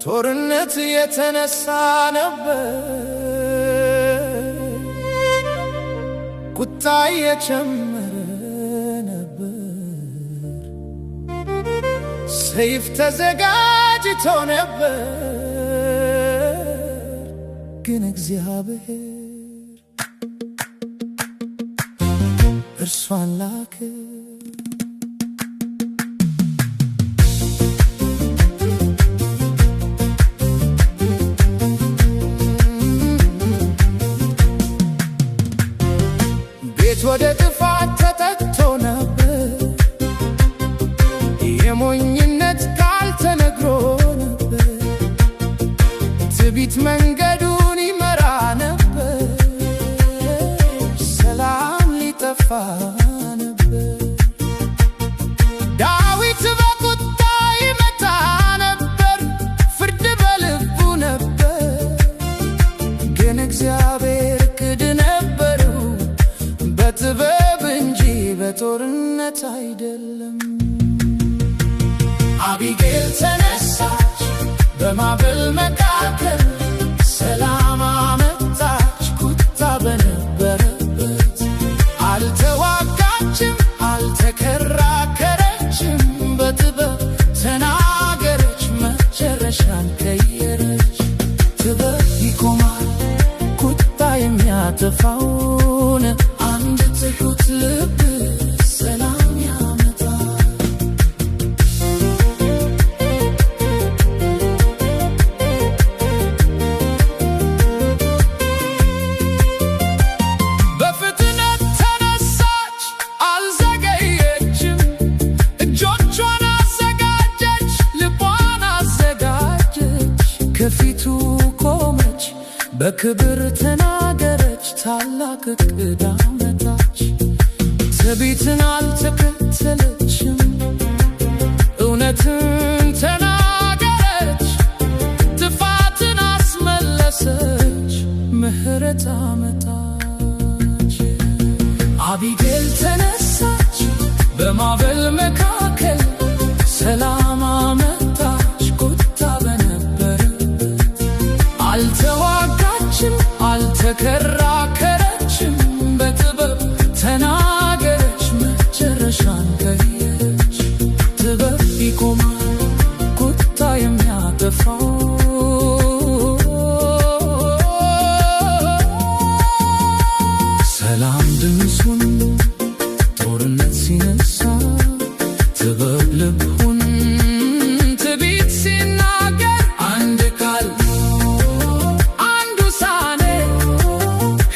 ጦርነት የተነሳ ነበር ቁጣ የጨመረ ነበር ሰይፍ ተዘጋጅቶ ነበር ግን እግዚአብሔር እርሷን ላከ ወደ ጥፋት ተጠቅቶ ነበር የሞኝነት ቃል ተነግሮ ነበር ትዕቢት መንገዱን ይመራ ነበር ሰላም ሊጠፋ ነበር ዳዊት በቁጣ ይመታ ነበር ፍርድ በልቡ ነበር ግን እግዚአብሔር ዕቅድ ነበረው በጥበብ እንጂ በጦርነት አይደለም አቢጌል ተነሳች በማዕበል መካከል ሰላም አመጣች ቁጣ በነበረበት አልተዋጋችም አልተከራከረችም በጥበብ ተናገረች መጨረሻን ቀየረች ጥበብ ይቆማል ቁጣ የሚያጠፋውን አንድ ትሁት ልብ ሰላም ያመጣል በፍጥነት ተነሳች አልዘገየችም እጆቿን አዘጋጀች ልቧን አዘጋጀች ከፊቱ ቆመች በክብር ተናገረች ታላቅ ዕቅድ አመጣች ትዕቢትን አልተከተለችም እውነትን ተናገረች ጥፋትን አስመለሰች ምሕረት አመጣች አቢጌል ተነሳች በማዕበል መካከል ሰላም አመጣች ቁጣ በነበረበት አልተዋጋችም አልተከራከረችም በጥበብ ተናገረች መጨረሻን ቀየረች ጥበብ ይቆማል ቁጣ የሚያጠፋው ሰላም ድምፁን ጦርነት ሲነሳ ጥበብ ልቡን ትዕቢት ሲናገር አንድ ቃል አንድ ውሳኔ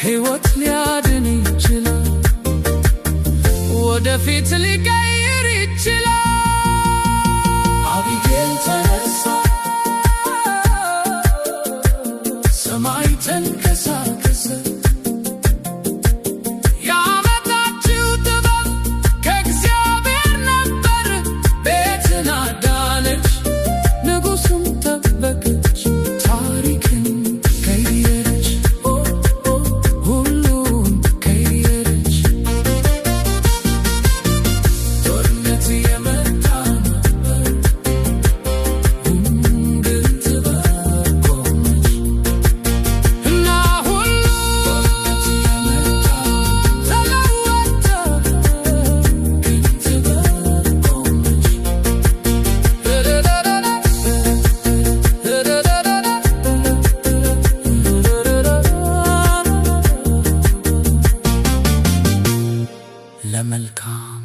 ሕይወት ሊያድን ይችላል ወደፊት ሊቀይር ይችላል አቢጌል ተነሳ ሰማይ ተንቀሳቀሰ ያመጣችው ጥበብ ከእግዚአብሔር ነበር ቤትን አዳነች ንጉሡን ጠበቀች ታሪክን ቀየረች ሁሉን ቀየረች ጦርነት የመጣ ነበር ግን ጥበብ ቆመች እና ሁሉ ተለወጠ ግን ጥበብ ቆመች ለመልካም